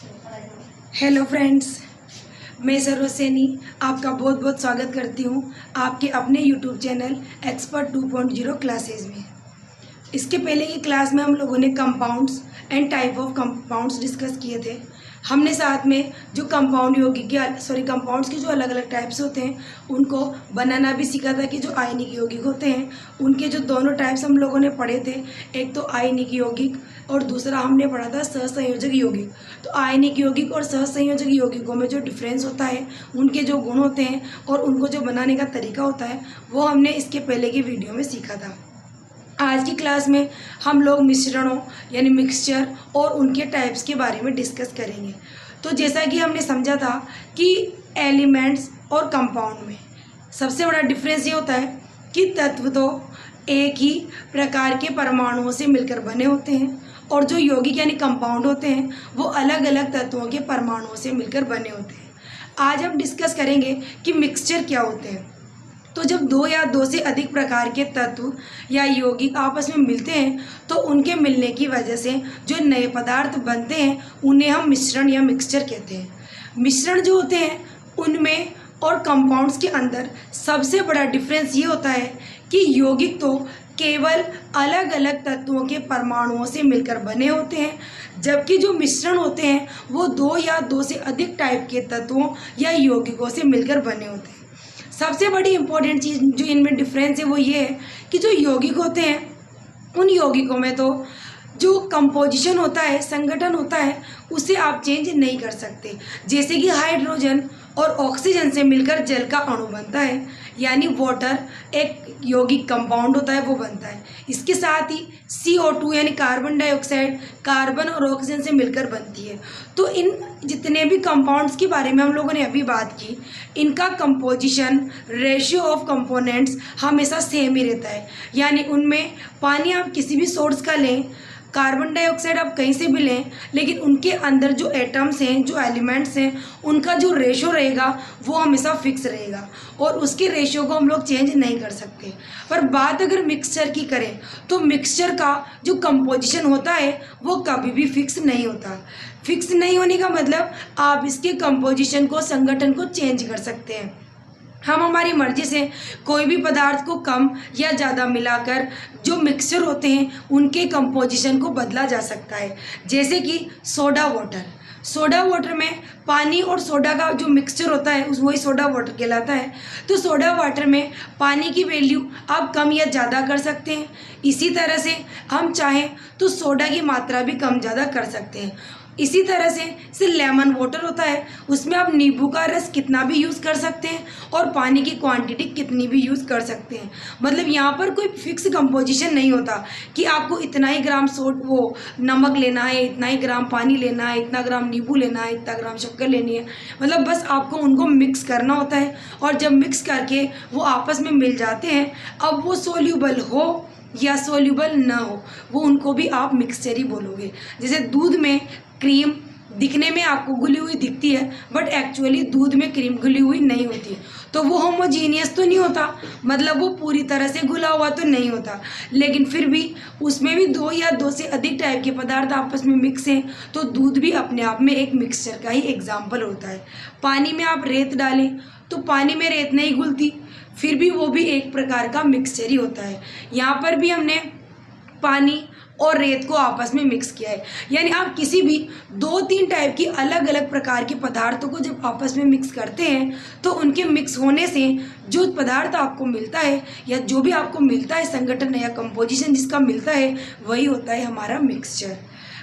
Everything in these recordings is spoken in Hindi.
हेलो फ्रेंड्स, मैं सरोज आपका बहुत बहुत स्वागत करती हूँ आपके अपने यूट्यूब चैनल एक्सपर्ट 2.0 क्लासेस में। इसके पहले की क्लास में हम लोगों ने compounds and type of compounds discuss किए थे। हमने साथ में जो कंपाउंड्स के जो अलग अलग टाइप्स होते हैं उनको बनाना भी सीखा था कि जो आयनिक यौगिक होते हैं उनके जो दोनों टाइप्स हम लोगों ने पढ़े थे, एक तो आयनिक यौगिक और दूसरा हमने पढ़ा था सहसंयोजक यौगिक। तो आयनिक यौगिक और सहसंयोजक यौगिकों में जो डिफरेंस होता है, उनके जो गुण होते हैं और उनको जो बनाने का तरीका होता है, वो हमने इसके पहले की वीडियो में सीखा था। आज की क्लास में हम लोग मिश्रणों यानी मिक्सचर और उनके टाइप्स के बारे में डिस्कस करेंगे। तो जैसा कि हमने समझा था कि एलिमेंट्स और कंपाउंड में सबसे बड़ा डिफरेंस ये होता है कि तत्व तो एक ही प्रकार के परमाणुओं से मिलकर बने होते हैं और जो यौगिक यानी कंपाउंड होते हैं वो अलग अलग तत्वों के परमाणुओं से मिलकर बने होते हैं। आज हम डिस्कस करेंगे कि मिक्सचर क्या होते हैं। तो जब दो या दो से अधिक प्रकार के तत्व या यौगिक आपस में मिलते हैं तो उनके मिलने की वजह से जो नए पदार्थ बनते हैं उन्हें हम मिश्रण या मिक्सचर कहते हैं। मिश्रण जो होते हैं उनमें और कंपाउंड्स के अंदर सबसे बड़ा डिफरेंस ये होता है कि यौगिक तो केवल अलग अलग तत्वों के परमाणुओं से मिलकर बने होते हैं, जबकि जो मिश्रण होते हैं वो दो या दो से अधिक टाइप के तत्वों या यौगिकों से मिलकर बने होते हैं। सबसे बड़ी इंपॉर्टेंट चीज़ जो इनमें डिफरेंस है वो ये है कि जो यौगिक होते हैं उन यौगिकों में तो जो कंपोजिशन होता है, संगठन होता है, उसे आप चेंज नहीं कर सकते। जैसे कि हाइड्रोजन और ऑक्सीजन से मिलकर जल का अणु बनता है, यानी वाटर एक यौगिक कंपाउंड होता है, वो बनता है। इसके साथ ही CO2 यानी कार्बन डाइऑक्साइड कार्बन और ऑक्सीजन से मिलकर बनती है। तो इन जितने भी कंपाउंड्स के बारे में हम लोगों ने अभी बात की, इनका कंपोजिशन, रेशियो ऑफ कंपोनेंट्स हमेशा सेम ही रहता है। यानी उनमें पानी आप किसी भी सोर्स का लें, कार्बन डाइऑक्साइड आप कहीं से भी लें, लेकिन उनके अंदर जो एटम्स हैं, जो एलिमेंट्स हैं, उनका जो रेशो रहेगा वो हमेशा फिक्स रहेगा और उसके रेशो को हम लोग चेंज नहीं कर सकते। पर बात अगर मिक्सचर की करें तो मिक्सचर का जो कंपोजिशन होता है वो कभी भी फिक्स नहीं होता। फिक्स नहीं होने का मतलब आप इसके कंपोजिशन को, संगठन को चेंज कर सकते हैं। हम हमारी मर्जी से कोई भी पदार्थ को कम या ज़्यादा मिलाकर जो मिक्सचर होते हैं उनके कंपोजिशन को बदला जा सकता है। जैसे कि सोडा वाटर में पानी और सोडा का जो मिक्सचर होता है वही सोडा वाटर कहलाता है। तो सोडा वाटर में पानी की वैल्यू आप कम या ज़्यादा कर सकते हैं। इसी तरह से हम चाहें तो सोडा की मात्रा भी कम ज़्यादा कर सकते हैं। इसी तरह से लेमन वाटर होता है, उसमें आप नींबू का रस कितना भी यूज़ कर सकते हैं और पानी की क्वांटिटी कितनी भी यूज़ कर सकते हैं। मतलब यहाँ पर कोई फिक्स कंपोजिशन नहीं होता कि आपको इतना ही ग्राम नमक लेना है, इतना ही ग्राम पानी लेना है, इतना ग्राम नींबू लेना है, इतना ग्राम शक्कर लेनी है। मतलब बस आपको उनको मिक्स करना होता है और जब मिक्स करके वो आपस में मिल जाते हैं, अब वो सोल्यूबल हो या सोल्यूबल ना हो, वो उनको भी आप मिक्सचर ही बोलोगे। जैसे दूध में क्रीम दिखने में आपको घुली हुई दिखती है, बट एक्चुअली दूध में क्रीम घुली हुई नहीं होती, तो वो होमोजीनियस तो नहीं होता, मतलब वो पूरी तरह से घुला हुआ तो नहीं होता, लेकिन फिर भी उसमें भी दो या दो से अधिक टाइप के पदार्थ आपस में मिक्स हैं, तो दूध भी अपने आप में एक मिक्सचर का ही एग्जाम्पल होता है। पानी में आप रेत डालें तो पानी में रेत नहीं घुलती, फिर भी वो भी एक प्रकार का मिक्सचर ही होता है। यहाँ पर भी हमने पानी और रेत को आपस में मिक्स किया है। यानी आप किसी भी 2-3 टाइप की अलग अलग प्रकार के पदार्थों को जब आपस में मिक्स करते हैं तो उनके मिक्स होने से जो पदार्थ आपको मिलता है या जो भी आपको मिलता है, संगठन या कंपोजिशन जिसका मिलता है, वही होता है हमारा मिक्सचर।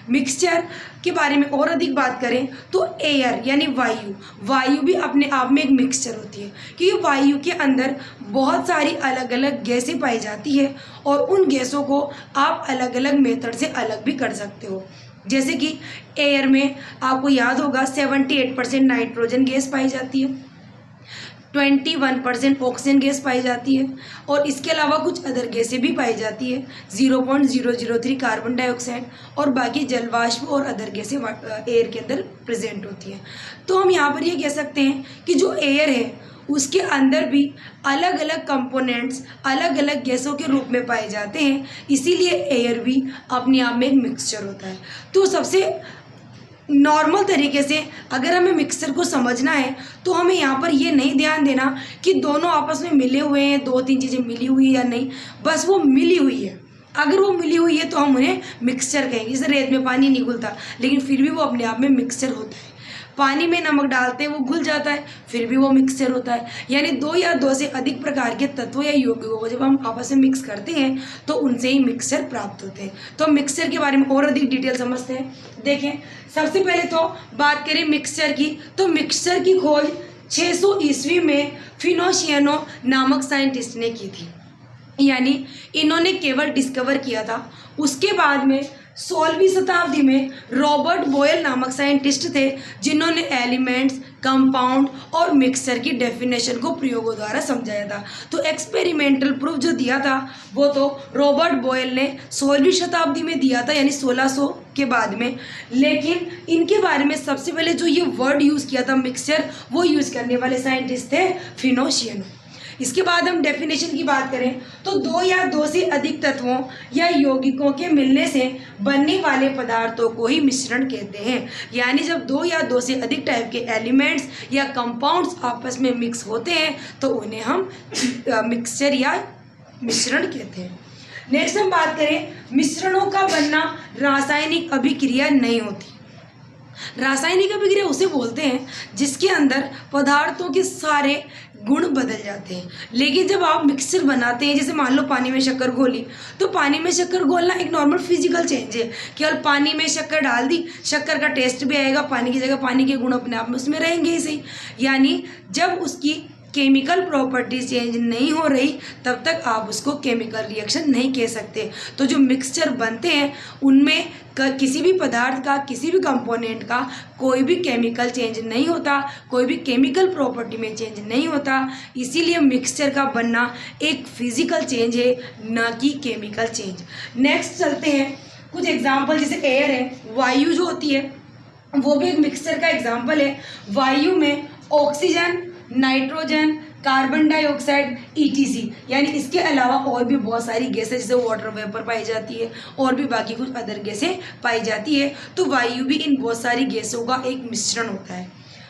मिक्सचर के बारे में और अधिक बात करें तो एयर यानी वायु भी अपने आप में एक मिक्सचर होती है, क्योंकि वायु के अंदर बहुत सारी अलग अलग गैसें पाई जाती है और उन गैसों को आप अलग अलग मेथड से अलग भी कर सकते हो। जैसे कि एयर में आपको याद होगा 78% नाइट्रोजन गैस पाई जाती है, 21% ऑक्सीजन गैस पाई जाती है और इसके अलावा कुछ अदर गैसें भी पाई जाती है, 0.003 कार्बन डाइऑक्साइड और बाकी जलवाष्प और अदर गैसें एयर के अंदर प्रेजेंट होती हैं। तो हम यहाँ पर ये कह सकते हैं कि जो एयर है उसके अंदर भी अलग अलग कंपोनेंट्स अलग अलग गैसों के रूप में पाए जाते हैं, इसीलिए एयर भी अपने आप में एक मिक्सचर होता है। तो सबसे नॉर्मल तरीके से अगर हमें मिक्सचर को समझना है तो हमें यहाँ पर ये नहीं ध्यान देना कि दोनों आपस में मिले हुए हैं, दो तीन चीज़ें मिली हुई है या नहीं, बस वो मिली हुई है। अगर वो मिली हुई है तो हम उन्हें मिक्सचर कहेंगे। जैसे रेत में पानी नहीं घुलता लेकिन फिर भी वो अपने आप में मिक्सचर होता है। पानी में नमक डालते हैं वो घुल जाता है, फिर भी वो मिक्सचर होता है। यानी दो या दो से अधिक प्रकार के तत्वों या यौगिकों को जब हम आपस में मिक्स करते हैं तो उनसे ही मिक्सचर प्राप्त होते हैं। तो हम मिक्सचर के बारे में और अधिक डिटेल समझते हैं। देखें, सबसे पहले तो बात करें मिक्सचर की, तो मिक्सचर की खोज 600 ईस्वी में फिनोशियनो नामक साइंटिस्ट ने की थी। यानी इन्होंने केवल डिस्कवर किया था। उसके बाद में 16वीं शताब्दी में रॉबर्ट बॉयल नामक साइंटिस्ट थे जिन्होंने एलिमेंट्स, कंपाउंड और मिक्सचर की डेफिनेशन को प्रयोगों द्वारा समझाया था। तो एक्सपेरिमेंटल प्रूफ जो दिया था वो तो रॉबर्ट बॉयल ने 16वीं शताब्दी में दिया था, यानी 1600 के बाद में। लेकिन इनके बारे में सबसे पहले जो ये वर्ड यूज़ किया था मिक्सचर, वो यूज़ करने वाले साइंटिस्ट थे फिनोशियनो। इसके बाद हम डेफिनेशन की बात करें तो दो या दो से अधिक तत्वों या यौगिकों के मिलने से बनने वाले पदार्थों को ही मिश्रण कहते हैं। यानी जब दो या दो से अधिक टाइप के एलिमेंट्स या कंपाउंड्स आपस में मिक्स होते हैं तो उन्हें हम मिक्सचर या मिश्रण कहते हैं। नेक्स्ट हम बात करें, मिश्रणों का बनना रासायनिक अभिक्रिया नहीं होती। रासायनिक अभिक्रिया उसे बोलते हैं जिसके अंदर पदार्थों के सारे गुण बदल जाते हैं। लेकिन जब आप मिक्सचर बनाते हैं, जैसे मान लो पानी में शक्कर घोली, तो पानी में शक्कर घोलना एक नॉर्मल फिजिकल चेंज है। केवल पानी में शक्कर डाल दी, शक्कर का टेस्ट भी आएगा, पानी की जगह पानी के गुण अपने आप में उसमें रहेंगे ही सही। यानी जब उसकी केमिकल प्रॉपर्टीज चेंज नहीं हो रही तब तक आप उसको केमिकल रिएक्शन नहीं कह सकते। तो जो मिक्सचर बनते हैं उनमें किसी भी पदार्थ का, किसी भी कंपोनेंट का कोई भी केमिकल चेंज नहीं होता, कोई भी केमिकल प्रॉपर्टी में चेंज नहीं होता। इसीलिए मिक्सचर का बनना एक फिजिकल चेंज है, न कि केमिकल चेंज। नेक्स्ट चलते हैं कुछ एग्जाम्पल, जैसे एयर है, वायु जो होती है वो भी एक मिक्सचर का एग्जाम्पल है। वायु में oxygen, nitrogen, carbon dioxide, ETC, यानी इसके अलावा और भी बहुत सारी गैसें जैसे वाटर वेपर पाई जाती है और भी बाकी कुछ अदर गैसें पाई जाती है। तो वायु भी इन बहुत सारी गैसों का एक मिश्रण होता है।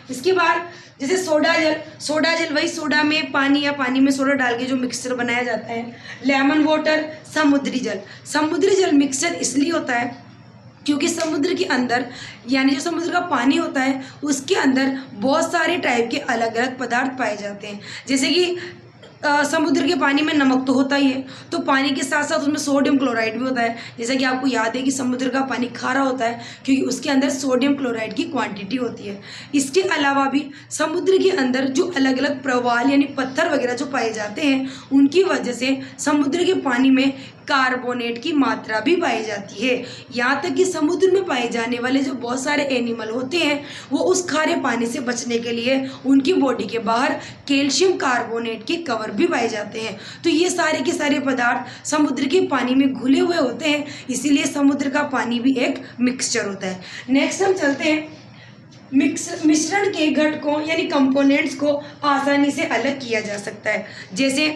इसके बाद जैसे सोडा जल, सोडा जल वही सोडा में पानी या पानी में सोडा डाल के जो मिक्सचर बनाया जाता है। लेमन वाटर, समुद्री जल। समुद्री जल मिक्सचर इसलिए होता है क्योंकि समुद्र के अंदर, यानी जो समुद्र का पानी होता है उसके अंदर बहुत सारे टाइप के अलग अलग पदार्थ पाए जाते हैं। जैसे कि समुद्र के पानी में नमक तो होता ही है, तो पानी के साथ साथ उसमें सोडियम क्लोराइड भी होता है। जैसा कि आपको याद है कि समुद्र का पानी खारा होता है क्योंकि उसके अंदर सोडियम क्लोराइड की क्वांटिटी होती है। इसके अलावा भी समुद्र के अंदर जो अलग अलग प्रवाल यानी पत्थर वगैरह जो पाए जाते हैं उनकी वजह से समुद्र के पानी में कार्बोनेट की मात्रा भी पाई जाती है। यहाँ तक कि समुद्र में पाए जाने वाले जो बहुत सारे एनिमल होते हैं वो उस खारे पानी से बचने के लिए उनकी बॉडी के बाहर कैल्शियम कार्बोनेट के कवर भी पाए जाते हैं। तो ये सारे के सारे पदार्थ समुद्र के पानी में घुले हुए होते हैं, इसीलिए समुद्र का पानी भी एक मिक्सचर होता है। नेक्स्ट हम चलते हैं, मिश्रण के घटकों यानी कंपोनेंट्स को आसानी से अलग किया जा सकता है। जैसे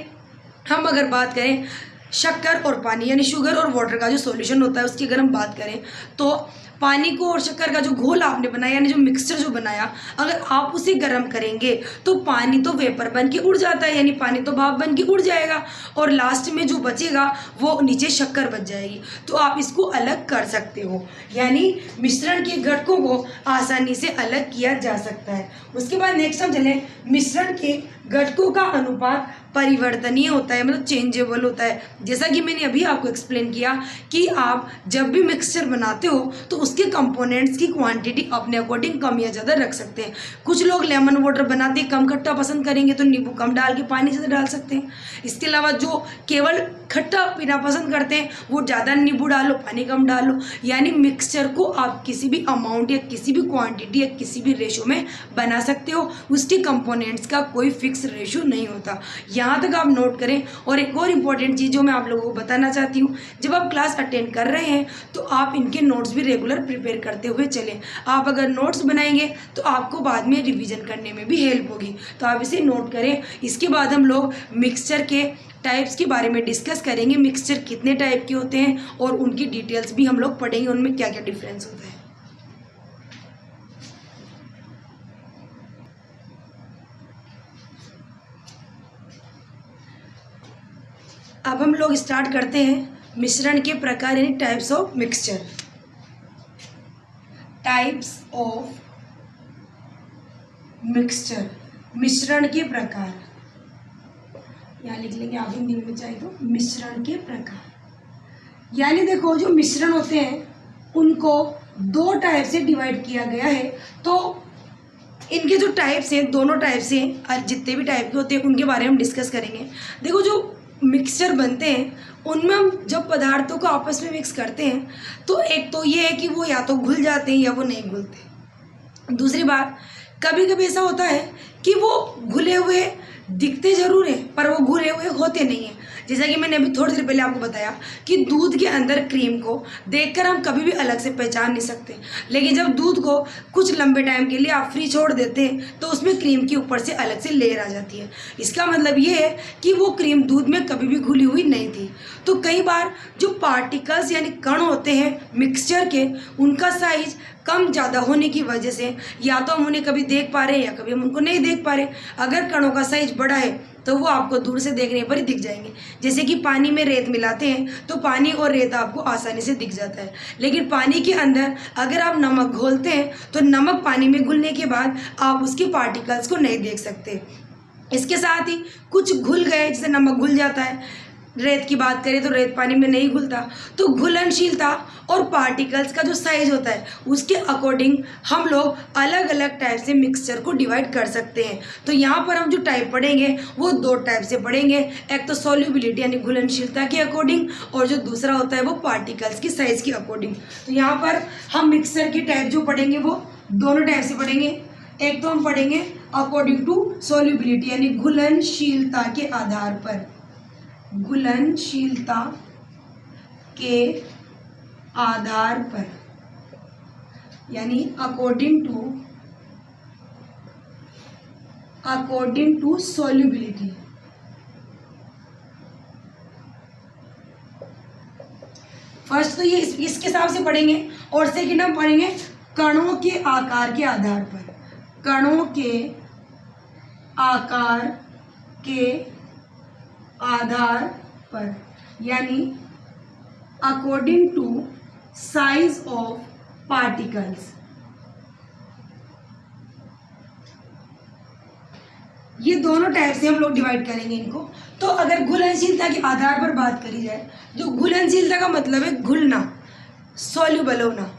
हम अगर बात करें शक्कर और पानी यानी शुगर और वाटर का जो सॉल्यूशन होता है उसकी अगर हम बात करें तो पानी को और शक्कर का जो घोल आपने बनाया यानी जो मिक्सचर जो बनाया, अगर आप उसे गर्म करेंगे तो पानी तो वेपर बन के उड़ जाता है, यानी पानी तो भाप बन के उड़ जाएगा और लास्ट में जो बचेगा वो नीचे शक्कर बच जाएगी। तो आप इसको अलग कर सकते हो, यानी मिश्रण के घटकों को आसानी से अलग किया जा सकता है। उसके बाद नेक्स्ट हम चलें, मिश्रण के घटकों का अनुपात परिवर्तनीय होता है, मतलब चेंजेबल होता है। जैसा कि मैंने अभी आपको एक्सप्लेन किया कि आप जब भी मिक्सचर बनाते हो तो उसके कंपोनेंट्स की क्वांटिटी अपने अकॉर्डिंग कम या ज़्यादा रख सकते हैं। कुछ लोग लेमन वाटर बनाते कम खट्टा पसंद करेंगे तो नींबू कम डाल के पानी ज़्यादा डाल सकते हैं। इसके अलावा जो केवल खट्टा पीना पसंद करते हैं वो ज़्यादा नींबू डालो, पानी कम डालो। यानी मिक्सचर को आप किसी भी अमाउंट या किसी भी क्वांटिटी या किसी भी रेशो में बना सकते हो, उसके कंपोनेंट्स का कोई फिक्स रेशो नहीं होता। यहाँ तक आप नोट करें। और एक और इम्पॉर्टेंट चीज़ जो मैं आप लोगों को बताना चाहती हूँ, जब आप क्लास अटेंड कर रहे हैं तो आप इनके नोट्स भी रेगुलर प्रिपेयर करते हुए चलें। आप अगर नोट्स बनाएंगे तो आपको बाद में रिवीजन करने में भी हेल्प होगी, तो आप इसे नोट करें। इसके बाद हम लोग मिक्सचर के टाइप्स के बारे में डिस्कस करेंगे, मिक्सचर कितने टाइप के होते हैं और उनकी डिटेल्स भी हम लोग पढ़ेंगे, उनमें क्या क्या डिफरेंस होता है। अब हम लोग स्टार्ट करते हैं मिश्रण के प्रकार यानी types of mixture. Types of mixture, मिश्रण के प्रकार, यहाँ लिख लेंगे आप हिंदी में चाहे तो, मिश्रण के प्रकार। यानी देखो जो मिश्रण होते हैं उनको दो टाइप से डिवाइड किया गया है। तो इनके जो टाइप्स हैं, दोनों टाइप्स हैं, और जितने भी टाइप के होते हैं उनके बारे में हम डिस्कस करेंगे। देखो जो मिक्सचर बनते हैं उनमें हम जब पदार्थों को आपस में मिक्स करते हैं तो एक तो ये है कि वो या तो घुल जाते हैं या वो नहीं घुलते। दूसरी बात, कभी कभी ऐसा होता है कि वो घुले हुए दिखते जरूर हैं पर वो घुले हुए होते नहीं हैं। जैसा कि मैंने अभी थोड़ी देर पहले आपको बताया कि दूध के अंदर क्रीम को देखकर हम कभी भी अलग से पहचान नहीं सकते, लेकिन जब दूध को कुछ लंबे टाइम के लिए आप फ्री छोड़ देते हैं तो उसमें क्रीम के ऊपर से अलग से लेयर आ जाती है। इसका मतलब ये है कि वो क्रीम दूध में कभी भी घुली हुई नहीं थी। तो कई बार जो पार्टिकल्स यानी कण होते हैं मिक्सचर के, उनका साइज कम ज़्यादा होने की वजह से या तो हम उन्हें कभी देख पा रहे हैं या कभी हम उनको नहीं देख पा रहे। अगर कणों का साइज बड़ा है तो वो आपको दूर से देखने पर ही दिख जाएंगे। जैसे कि पानी में रेत मिलाते हैं तो पानी और रेत आपको आसानी से दिख जाता है, लेकिन पानी के अंदर अगर आप नमक घोलते हैं तो नमक पानी में घुलने के बाद आप उसके पार्टिकल्स को नहीं देख सकते। इसके साथ ही कुछ घुल गए, जैसे नमक घुल जाता है, रेत की बात करें तो रेत पानी में नहीं घुलता। तो घुलनशीलता और पार्टिकल्स का जो साइज होता है उसके अकॉर्डिंग हम लोग अलग अलग टाइप से मिक्सचर को डिवाइड कर सकते हैं। तो यहाँ पर हम जो टाइप पढ़ेंगे वो दो टाइप से पढ़ेंगे, एक तो सॉल्युबिलिटी यानी घुलनशीलता के अकॉर्डिंग, और जो दूसरा होता है वो पार्टिकल्स की साइज के अकॉर्डिंग। तो यहाँ पर हम मिक्सचर की टाइप जो पढ़ेंगे वो दोनों टाइप से पढ़ेंगे। एक तो हम पढ़ेंगे अकॉर्डिंग टू सॉल्युबिलिटी यानी घुलनशीलता के आधार पर, घुलनशीलता के आधार पर, यानी अकॉर्डिंग टू सॉल्युबिलिटी। फर्स्ट तो ये इसके हिसाब से पढ़ेंगे, और सेकंड हम पढ़ेंगे कणों के आकार के आधार पर, कणों के आकार के आधार पर, यानी according to size of particles. ये दोनों टाइप से हम लोग डिवाइड करेंगे इनको। तो अगर घुलनशीलता के आधार पर बात करी जाए, जो घुलनशीलता का मतलब है घुलना, सॉल्युबल होना।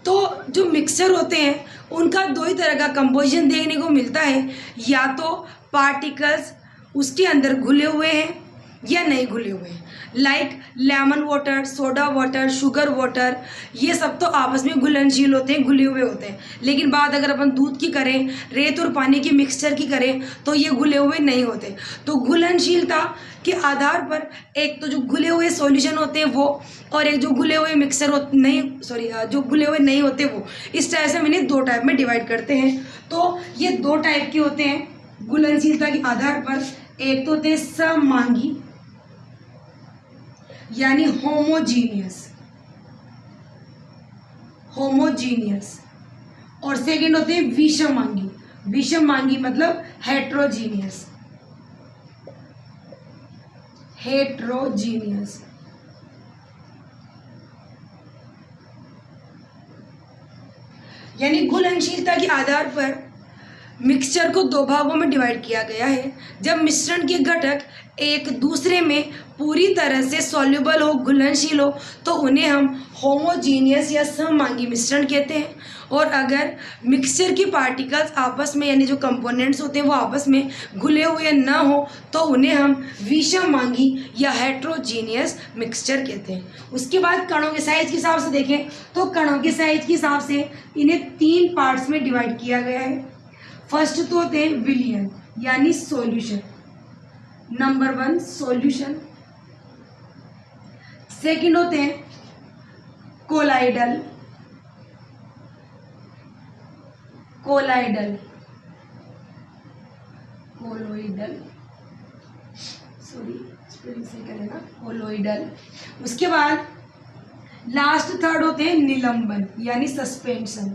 तो जो मिक्सचर होते हैं उनका दो ही तरह का कंपोजिशन देखने को मिलता है, या तो पार्टिकल्स उसके अंदर घुले हुए हैं या नहीं घुले हुए हैं। Like lemon water, soda water, sugar water, ये सब तो आपस में घुलनशील होते हैं, घुले हुए होते हैं। लेकिन बात अगर अपन दूध की करें, रेत और पानी की मिक्सचर की करें तो ये घुले हुए नहीं होते। तो घुलनशीलता के आधार पर एक तो जो घुले हुए सॉल्यूशन होते हैं वो, और एक जो घुले हुए मिक्सचर जो घुले हुए नहीं होते वो। इस टाइप से हम इन्हें दो टाइप में डिवाइड करते हैं। तो ये दो टाइप के होते हैं घुलनशीलता के आधार पर। एक तो होते हैं सममांगी यानी होमोजीनियस, और सेकंड होते हैं विषमांगी। विषमांगी मतलब हेट्रोजीनियस, यानी घुलनशीलता के आधार पर मिक्सचर को दो भागों में डिवाइड किया गया है। जब मिश्रण के घटक एक दूसरे में पूरी तरह से सॉल्युबल हो, घुलनशील हो, तो उन्हें हम होमोजीनियस या सममांगी मिश्रण कहते हैं। और अगर मिक्सचर की पार्टिकल्स आपस में यानी जो कंपोनेंट्स होते हैं वो आपस में घुले हुए ना हो तो उन्हें हम विषमांगी या हेट्रोजीनियस मिक्सचर कहते हैं। उसके बाद कणों के साइज के हिसाब से देखें तो कणों के साइज के हिसाब से इन्हें तीन पार्ट्स में डिवाइड किया गया है। फर्स्ट तो होते हैं विलियन यानी सॉल्यूशन, नंबर 1 सॉल्यूशन। सेकंड होते हैं कोलाइडल, कोलोइडल। उसके बाद लास्ट थर्ड होते हैं निलंबन यानी सस्पेंशन,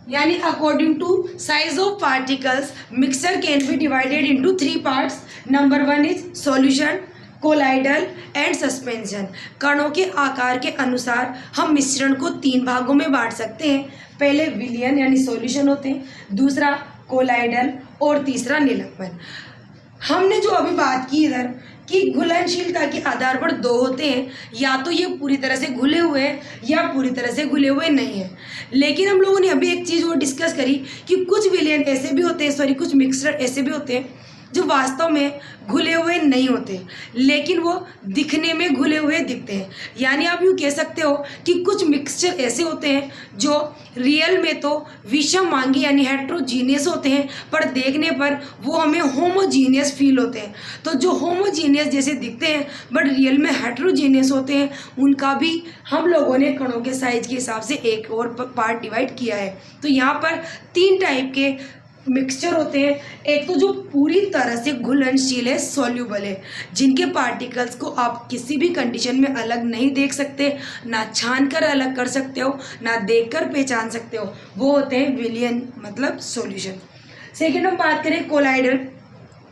यानी according to size of particles mixture can be divided into 3 parts. Number 1 is solution, colloidal and suspension. कणों के आकार के अनुसार हम मिश्रण को 3 भागों में बांट सकते हैं। पहले विलयन यानी सॉल्यूशन होते हैं, दूसरा कोलाइडल और तीसरा निलंबन। हमने जो अभी बात की इधर कि घुलनशीलता के आधार पर 2 होते हैं, या तो ये पूरी तरह से घुले हुए हैं या पूरी तरह से घुले हुए नहीं हैं। लेकिन हम लोगों ने अभी एक चीज़ वो डिस्कस करी कि कुछ विलयन ऐसे भी होते हैं, कुछ मिक्सचर ऐसे भी होते हैं जो वास्तव में घुले हुए नहीं होते, लेकिन वो दिखने में घुले हुए दिखते हैं। यानी आप यूँ कह सकते हो कि कुछ मिक्सचर ऐसे होते हैं जो रियल में तो विषमवांगी यानी हेट्रोजीनियस होते हैं, पर देखने पर वो हमें होमोजीनियस फील होते हैं। तो जो होमोजीनियस जैसे दिखते हैं बट रियल में हेट्रोजीनियस होते हैं, उनका भी हम लोगों ने कणों के साइज के हिसाब से एक और पार्ट डिवाइड किया है। तो यहाँ पर 3 टाइप के मिक्सचर होते हैं। एक तो जो पूरी तरह से घुलनशील है, सॉल्यूबल है, जिनके पार्टिकल्स को आप किसी भी कंडीशन में अलग नहीं देख सकते, ना छान कर अलग कर सकते हो, ना देखकर पहचान सकते हो, वो होते हैं विलयन मतलब सॉल्यूशन। सेकेंड हम बात करें कोलाइडल,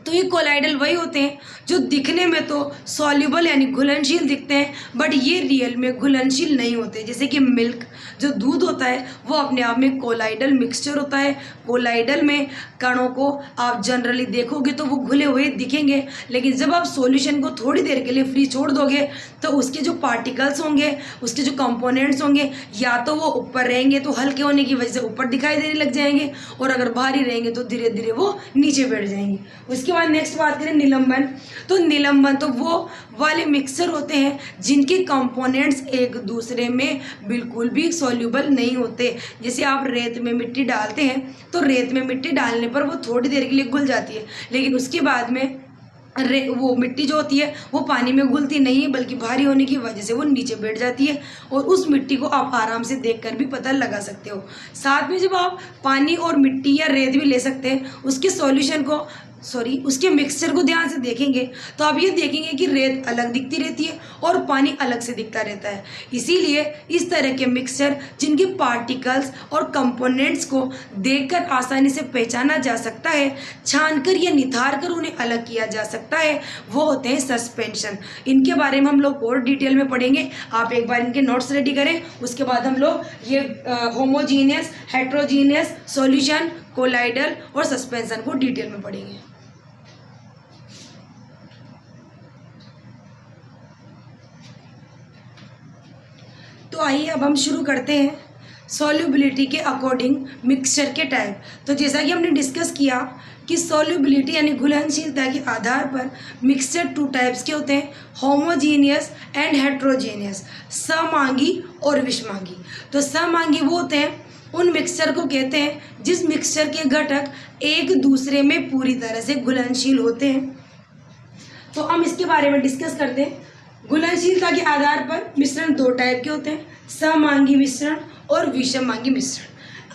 तो ये कोलाइडल वही होते हैं जो दिखने में तो सॉल्युबल यानी घुलनशील दिखते हैं, बट ये रियल में घुलनशील नहीं होते। जैसे कि मिल्क जो दूध होता है वो अपने आप में कोलाइडल मिक्सचर होता है। कोलाइडल में कणों को आप जनरली देखोगे तो वो घुले हुए दिखेंगे, लेकिन जब आप सॉल्यूशन को थोड़ी देर के लिए फ्री छोड़ दोगे तो उसके जो पार्टिकल्स होंगे, उसके जो कंपोनेंट्स होंगे, या तो वो ऊपर रहेंगे तो हल्के होने की वजह से ऊपर दिखाई देने लग जाएंगे, और अगर भारी रहेंगे तो धीरे धीरे वो नीचे बैठ जाएंगे। उसके बाद नेक्स्ट बात करें निलंबन, तो निलंबन तो वो वाले मिक्सर होते हैं जिनके कंपोनेंट्स एक दूसरे में बिल्कुल भी सॉल्युबल नहीं होते। जैसे आप रेत में मिट्टी डालते हैं तो रेत में मिट्टी डालने पर वो थोड़ी देर के लिए घुल जाती है, लेकिन उसके बाद में वो मिट्टी जो होती है वो पानी में घुलती नहीं है, बल्कि भारी होने की वजह से वो नीचे बैठ जाती है, और उस मिट्टी को आप आराम से देखकर भी पता लगा सकते हो। साथ में जब आप पानी और मिट्टी या रेत भी ले सकते हैं, उसके सॉल्यूशन को उसके मिक्सचर को ध्यान से देखेंगे तो आप ये देखेंगे कि रेत अलग दिखती रहती है और पानी अलग से दिखता रहता है। इसीलिए इस तरह के मिक्सचर जिनके पार्टिकल्स और कंपोनेंट्स को देखकर आसानी से पहचाना जा सकता है, छानकर या निथार कर उन्हें अलग किया जा सकता है, वो होते हैं सस्पेंशन। इनके बारे में हम लोग और डिटेल में पढ़ेंगे। आप एक बार इनके नोट्स रेडी करें, उसके बाद हम लोग ये होमोजीनियस, हेट्रोजीनियस, सॉल्यूशन, कोलाइडल और सस्पेंशन को डिटेल में पढ़ेंगे। तो आइए अब हम शुरू करते हैं सॉल्युबिलिटी के अकॉर्डिंग मिक्सचर के टाइप। तो जैसा कि हमने डिस्कस किया कि सॉल्युबिलिटी यानी घुलनशीलता के आधार पर मिक्सचर 2 टाइप्स के होते हैं, होमोजीनियस एंड हेट्रोजीनियस, समआंगी और विषमांगी। तो समआंगी वो होते हैं, उन मिक्सचर को कहते हैं जिस मिक्सचर के घटक एक दूसरे में पूरी तरह से घुलनशील होते हैं। तो हम इसके बारे में डिस्कस करते हैं। घुलनशीलता के आधार पर मिश्रण 2 टाइप के होते हैं, समआंगी मिश्रण और विषमांगी मिश्रण।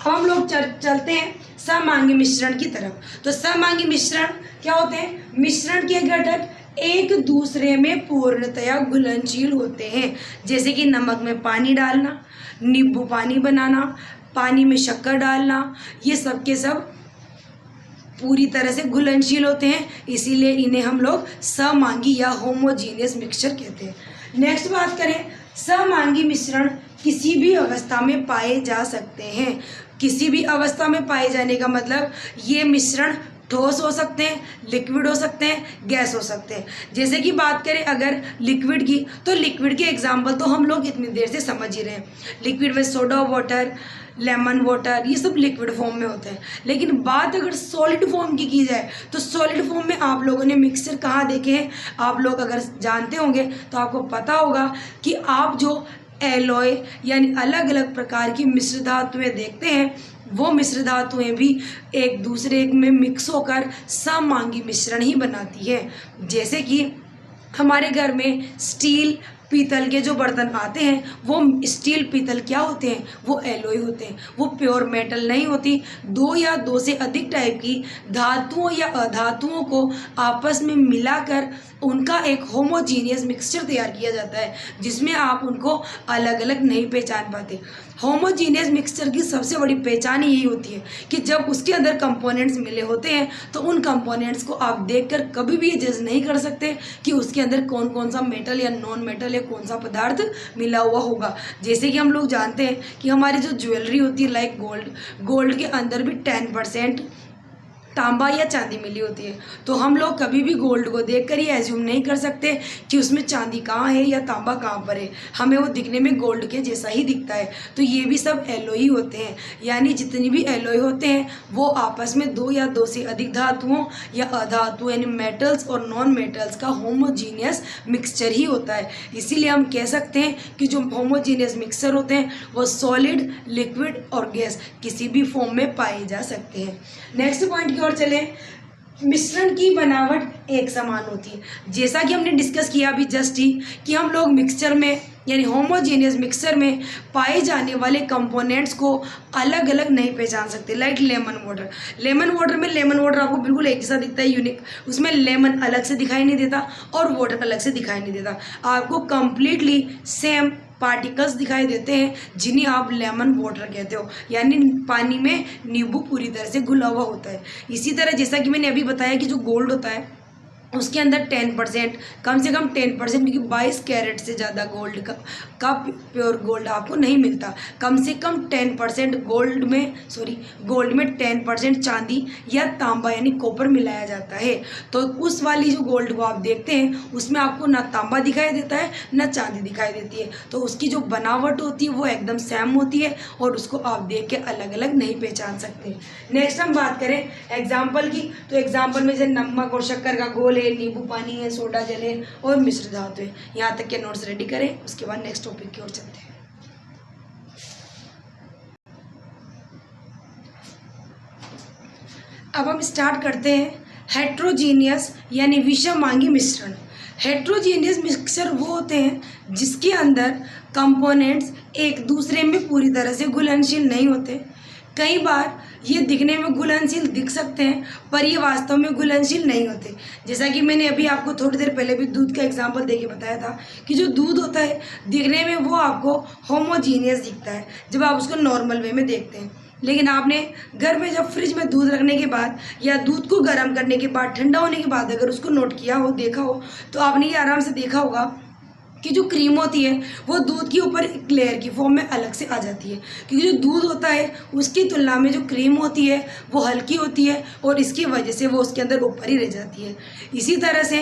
अब हम लोग चलते हैं समआंगी मिश्रण की तरफ। तो समआंगी मिश्रण क्या होते हैं? मिश्रण के घटक एक दूसरे में पूर्णतया घुलनशील होते हैं। जैसे कि नमक में पानी डालना, नींबू पानी बनाना, पानी में शक्कर डालना, ये सब के सब पूरी तरह से घुलनशील होते हैं, इसीलिए इन्हें हम लोग समआंगी या होमोजीनियस मिक्सचर कहते हैं। नेक्स्ट बात करें, समआंगी मिश्रण किसी भी अवस्था में पाए जा सकते हैं। किसी भी अवस्था में पाए जाने का मतलब ये मिश्रण ठोस हो सकते हैं, लिक्विड हो सकते हैं, गैस हो सकते हैं। जैसे कि बात करें अगर लिक्विड की, तो लिक्विड के एग्जाम्पल तो हम लोग इतनी देर से समझ ही रहे हैं। लिक्विड में सोडा वाटर, लेमन वाटर, ये सब लिक्विड फॉर्म में होते हैं। लेकिन बात अगर सॉलिड फॉर्म की जाए तो सॉलिड फॉर्म में आप लोगों ने मिक्सचर कहाँ देखे हैं? आप लोग अगर जानते होंगे तो आपको पता होगा कि आप जो एलॉय यानी अलग अलग प्रकार की मिश्र धातुएं देखते हैं, वो मिश्र धातुएं भी एक दूसरे में मिक्स होकर समआंगी मिश्रण ही बनाती है। जैसे कि हमारे घर में स्टील, पीतल के जो बर्तन आते हैं वो स्टील पीतल क्या होते हैं, वो एलॉय होते हैं, वो प्योर मेटल नहीं होती। दो या दो से अधिक टाइप की धातुओं या अधातुओं को आपस में मिलाकर उनका एक होमोजीनियस मिक्सचर तैयार किया जाता है, जिसमें आप उनको अलग अलग नहीं पहचान पाते। होमोजीनियस मिक्सचर की सबसे बड़ी पहचान यही होती है कि जब उसके अंदर कंपोनेंट्स मिले होते हैं तो उन कंपोनेंट्स को आप देखकर कभी भी ये जज नहीं कर सकते कि उसके अंदर कौन कौन सा मेटल या नॉन मेटल या कौन सा पदार्थ मिला हुआ होगा। जैसे कि हम लोग जानते हैं कि हमारी जो ज्वेलरी होती है लाइक गोल्ड के अंदर भी 10% तांबा या चांदी मिली होती है। तो हम लोग कभी भी गोल्ड को देखकर ये एज्यूम नहीं कर सकते कि उसमें चांदी कहाँ है या तांबा कहाँ पर है, हमें वो दिखने में गोल्ड के जैसा ही दिखता है। तो ये भी सब एलॉय होते हैं, यानी जितनी भी एलॉय होते हैं वो आपस में दो या दो से अधिक धातुओं या अधातु यानी मेटल्स और नॉन मेटल्स का होमोजीनियस मिक्सचर ही होता है। इसीलिए हम कह सकते हैं कि जो होमोजीनियस मिक्सचर होते हैं वो सॉलिड, लिक्विड और गैस किसी भी फॉर्म में पाए जा सकते हैं। नेक्स्ट पॉइंट और चले, मिश्रण की बनावट एक समान होती है। जैसा कि हमने डिस्कस किया अभी जस्ट ही कि हम लोग मिक्सचर में यानी होमोजीनियस मिक्सचर में पाए जाने वाले कंपोनेंट्स को अलग अलग नहीं पहचान सकते। लाइक लेमन वाटर में लेमन वाटर आपको बिल्कुल एक जैसा दिखता है, यूनिक, उसमें लेमन अलग से दिखाई नहीं देता और वाटर अलग से दिखाई नहीं देता, आपको कंप्लीटली सेम पार्टिकल्स दिखाई देते हैं जिन्हें आप लेमन वाटर कहते हो, यानी पानी में नींबू पूरी तरह से घुला हुआ होता है। इसी तरह जैसा कि मैंने अभी बताया कि जो गोल्ड होता है उसके अंदर 10% कम से कम 10%, क्योंकि 22 कैरेट से ज़्यादा गोल्ड का प्योर गोल्ड आपको नहीं मिलता। कम से कम 10% गोल्ड में 10% चांदी या तांबा यानी कॉपर मिलाया जाता है। तो उस वाली जो गोल्ड को आप देखते हैं उसमें आपको ना तांबा दिखाई देता है ना चांदी दिखाई देती है, तो उसकी जो बनावट होती है वो एकदम सेम होती है और उसको आप देख के अलग अलग नहीं पहचान सकते। नेक्स्ट हम बात करें एग्जाम्पल की, तो एग्जाम्पल में जैसे नमक और शक्कर का घोल, नींबू पानी है, सोडा जल है और मिश्र धातु है। यहाँ तक के नोट्स रेडी करें, उसके बाद नेक्स्ट टॉपिक की ओर चलते हैं। अब हम स्टार्ट करते हैं हेट्रोजीनियस यानी विषमांगी मिश्रण। हेट्रोजीनियस मिक्सचर वो होते हैं जिसके अंदर कंपोनेंट्स एक दूसरे में पूरी तरह से घुलनशील नहीं होते। कई बार ये दिखने में घुलनशील दिख सकते हैं पर ये वास्तव में घुलनशील नहीं होते। जैसा कि मैंने अभी आपको थोड़ी देर पहले भी दूध का एग्जांपल देके बताया था कि जो दूध होता है दिखने में वो आपको होमोजीनियस दिखता है जब आप उसको नॉर्मल वे में देखते हैं, लेकिन आपने घर में जब फ्रिज में दूध रखने के बाद या दूध को गर्म करने के बाद ठंडा होने के बाद अगर उसको नोट किया हो, देखा हो, तो आपने ये आराम से देखा होगा कि जो क्रीम होती है वो दूध के ऊपर एक लेयर की फॉर्म में अलग से आ जाती है, क्योंकि जो दूध होता है उसकी तुलना में जो क्रीम होती है वो हल्की होती है और इसकी वजह से वो उसके अंदर ऊपर ही रह जाती है। इसी तरह से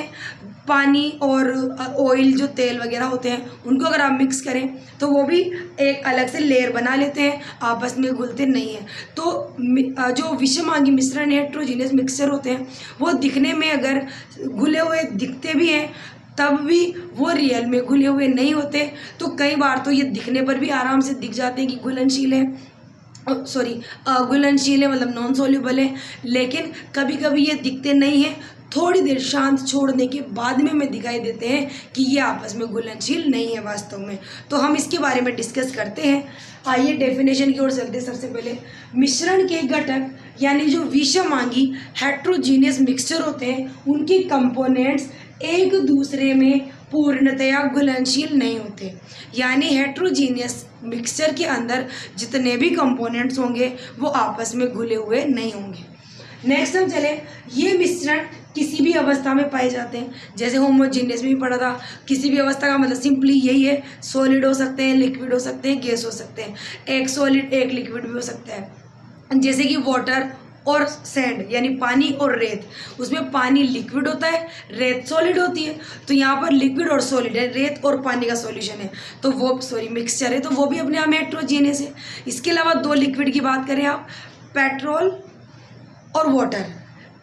पानी और ऑयल जो तेल वगैरह होते हैं उनको अगर आप मिक्स करें तो वो भी एक अलग से लेयर बना लेते हैं, आपस में घुलते नहीं हैं। तो जो विषमांगी मिश्रण हेट्रोजीनियस मिक्सचर होते हैं वो दिखने में अगर घुले हुए दिखते भी हैं तब भी वो रियल में घुले हुए नहीं होते। तो कई बार तो ये दिखने पर भी आराम से दिख जाते हैं कि घुलनशील है, घुलनशील है मतलब नॉन सोल्यूबल है, लेकिन कभी कभी ये दिखते नहीं हैं, थोड़ी देर शांत छोड़ने के बाद में हमें दिखाई देते हैं कि ये आपस में घुलनशील नहीं है वास्तव में। तो हम इसके बारे में डिस्कस करते हैं। आइए डेफिनेशन की ओर चलते हैं। सबसे पहले मिश्रण के घटक यानी जो विषमांगी हेट्रोजीनियस मिक्सचर होते हैं उनके कंपोनेंट्स एक दूसरे में पूर्णतया घुलनशील नहीं होते, यानी हेट्रोजीनियस मिक्सचर के अंदर जितने भी कंपोनेंट्स होंगे वो आपस में घुले हुए नहीं होंगे। नेक्स्ट हम चले, ये मिश्रण किसी भी अवस्था में पाए जाते हैं, जैसे होमोजीनियस में भी पढ़ा था। किसी भी अवस्था का मतलब सिंपली यही है, सॉलिड हो सकते हैं, लिक्विड हो सकते हैं, गैस हो सकते हैं, एक सॉलिड एक लिक्विड भी हो सकता है। जैसे कि वाटर और सैंड यानी पानी और रेत, उसमें पानी लिक्विड होता है, रेत सॉलिड होती है। तो यहाँ पर लिक्विड और सॉलिड है, रेत और पानी का सॉल्यूशन है, तो वो मिक्सचर है, तो वो भी अपने आप में हेट्रोजीनियस है। इसके अलावा दो लिक्विड की बात करें आप, पेट्रोल और वाटर,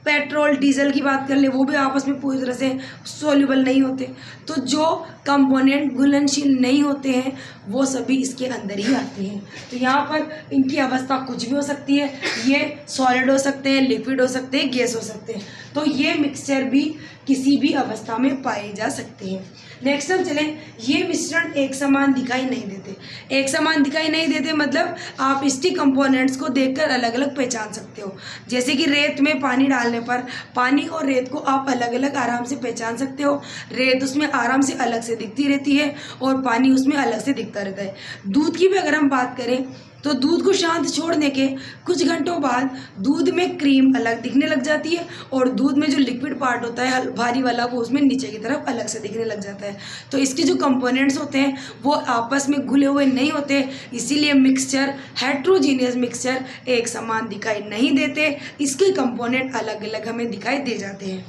पेट्रोल डीजल की बात कर ले, वो भी आपस में पूरी तरह से सॉल्युबल नहीं होते। तो जो कंपोनेंट घुलनशील नहीं होते हैं वो सभी इसके अंदर ही आते हैं। तो यहाँ पर इनकी अवस्था कुछ भी हो सकती है, ये सॉलिड हो सकते हैं, लिक्विड हो सकते हैं, गैस हो सकते हैं। तो ये मिक्सचर भी किसी भी अवस्था में पाए जा सकते हैं। नेक्स्ट हम चलें, ये मिश्रण एक समान दिखाई नहीं देते। एक समान दिखाई नहीं देते मतलब आप इसके कंपोनेंट्स को देखकर अलग अलग पहचान सकते हो। जैसे कि रेत में पानी डालने पर पानी और रेत को आप अलग अलग आराम से पहचान सकते हो। रेत उसमें आराम से अलग से दिखती रहती है और पानी उसमें अलग से दिखता रहता है। दूध की भी अगर हम बात करें तो दूध को शांत छोड़ने के कुछ घंटों बाद दूध में क्रीम अलग दिखने लग जाती है और दूध में जो लिक्विड पार्ट होता है भारी वाला वो उसमें नीचे की तरफ अलग से दिखने लग जाता है। तो इसके जो कंपोनेंट्स होते हैं वो आपस में घुले हुए नहीं होते, इसीलिए मिक्सचर, हेट्रोजीनियस मिक्सचर एक समान दिखाई नहीं देते, इसके कंपोनेंट अलग अलग हमें दिखाई दे जाते हैं।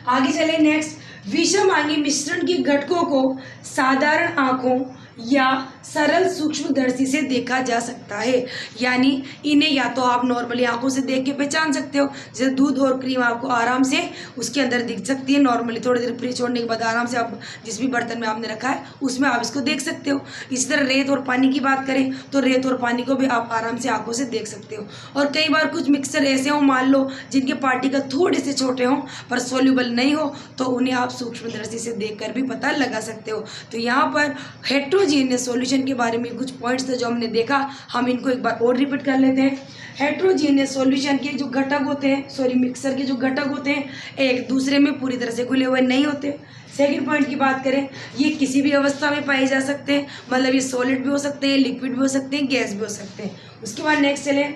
आगे चले नेक्स्ट, विषमांगी मिश्रण के घटकों को साधारण आंखों या सरल सूक्ष्मदर्शी से देखा जा सकता है। यानी इन्हें या तो आप नॉर्मली आंखों से देख के पहचान सकते हो, जैसे दूध और क्रीम आपको आराम से उसके अंदर दिख सकती है। नॉर्मली थोड़ी देर फ्रिज छोड़ने के बाद आराम से आप जिस भी बर्तन में आपने रखा है उसमें आप इसको देख सकते हो। इसी तरह रेत और पानी की बात करें तो रेत और पानी को भी आप आराम से आंखों से देख सकते हो। और कई बार कुछ मिक्सर ऐसे हो, मान लो जिनके पार्टिकल थोड़े से छोटे हों पर सोल्यूबल नहीं हो, तो उन्हें आप सूक्ष्मदर्शी से देख कर भी पता लगा सकते हो। तो यहाँ पर हेट्रोजीनियस सॉल्यूशन के बारे में कुछ पॉइंट्स थे जो हमने देखा, हम इनको एक बार और रिपीट कर लेते हैं। हेट्रोजीनियस सॉल्यूशन के जो घटक होते हैं, मिक्सर के जो घटक होते हैं एक दूसरे में पूरी तरह से घुले हुए नहीं होते। सेकंड पॉइंट की बात करें, ये किसी भी अवस्था में पाए जा सकते हैं, मतलब ये सॉलिड भी हो सकते हैं, लिक्विड भी हो सकते हैं, गैस भी हो सकते हैं। उसके बाद नेक्स्ट चले,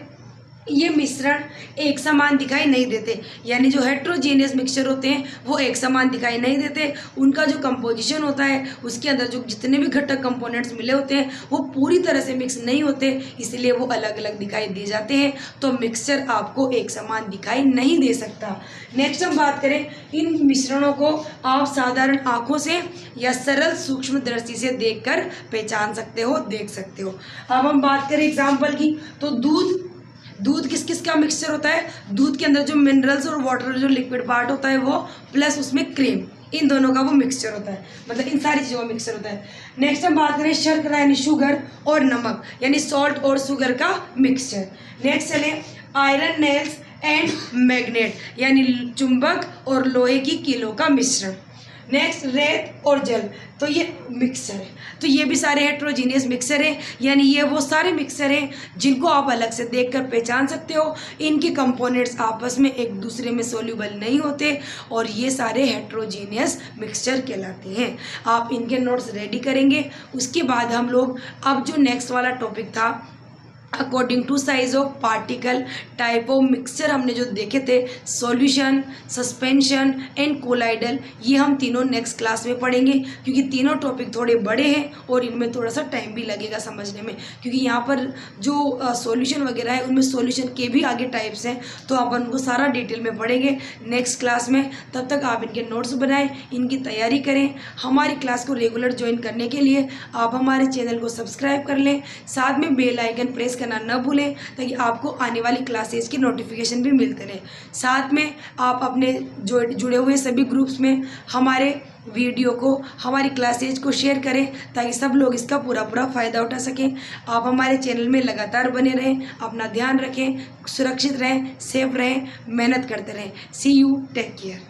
ये मिश्रण एक समान दिखाई नहीं देते। यानी जो हेट्रोजीनियस मिक्सचर होते हैं वो एक समान दिखाई नहीं देते, उनका जो कंपोजिशन होता है उसके अंदर जो जितने भी घटक कंपोनेंट्स मिले होते हैं वो पूरी तरह से मिक्स नहीं होते, इसलिए वो अलग अलग दिखाई दे जाते हैं। तो मिक्सचर आपको एक समान दिखाई नहीं दे सकता। नेक्स्ट हम बात करें, इन मिश्रणों को आप साधारण आंखों से या सरल सूक्ष्मदर्शी से देखकर पहचान सकते हो, देख सकते हो। अब हम बात करें एग्जाम्पल की, तो दूध किस किस का मिक्सचर होता है? दूध के अंदर जो मिनरल्स और वाटर जो लिक्विड पार्ट होता है वो, प्लस उसमें क्रीम, इन दोनों का वो मिक्सचर होता है, मतलब इन सारी चीज़ों का मिक्सचर होता है। नेक्स्ट हम बात करें शर्करा यानी शुगर और नमक यानी सॉल्ट और शुगर का मिक्सचर। नेक्स्ट चले, आयरन नेल्स एंड मैग्नेट यानी चुंबक और लोहे की कीलों का मिश्रण। नेक्स्ट रेत और जल, तो ये मिक्सर है। तो ये भी सारे हेट्रोजीनियस मिक्सर हैं, यानी ये वो सारे मिक्सर हैं जिनको आप अलग से देखकर पहचान सकते हो। इनके कंपोनेंट्स आपस में एक दूसरे में सोल्यूबल नहीं होते और ये सारे हेट्रोजीनियस मिक्सचर कहलाते हैं। आप इनके नोट्स रेडी करेंगे, उसके बाद हम लोग अब जो नेक्स्ट वाला टॉपिक था according to size of particle type of mixture हमने जो देखे थे, सॉल्यूशन, सस्पेंशन एंड कोलाइडल, ये हम तीनों नेक्स्ट क्लास में पढ़ेंगे क्योंकि तीनों टॉपिक थोड़े बड़े हैं और इनमें थोड़ा सा टाइम भी लगेगा समझने में, क्योंकि यहाँ पर जो सॉल्यूशन वगैरह है उनमें सॉल्यूशन के भी आगे टाइप्स हैं, तो अपन उनको सारा डिटेल में पढ़ेंगे नेक्स्ट क्लास में। तब तक आप इनके नोट्स बनाएं, इनकी तैयारी करें। हमारी क्लास को रेगुलर ज्वाइन करने के लिए आप हमारे चैनल को सब्सक्राइब कर लें, साथ में बेल आइकन प्रेस करना न भूलें ताकि आपको आने वाली क्लासेस की नोटिफिकेशन भी मिलते रहे। साथ में आप अपने जो जुड़े हुए सभी ग्रुप्स में हमारे वीडियो को, हमारी क्लासेज को शेयर करें ताकि सब लोग इसका पूरा फ़ायदा उठा सकें। आप हमारे चैनल में लगातार बने रहें, अपना ध्यान रखें, सुरक्षित रहें, सेफ रहें, मेहनत करते रहें। सी यू, टेक केयर।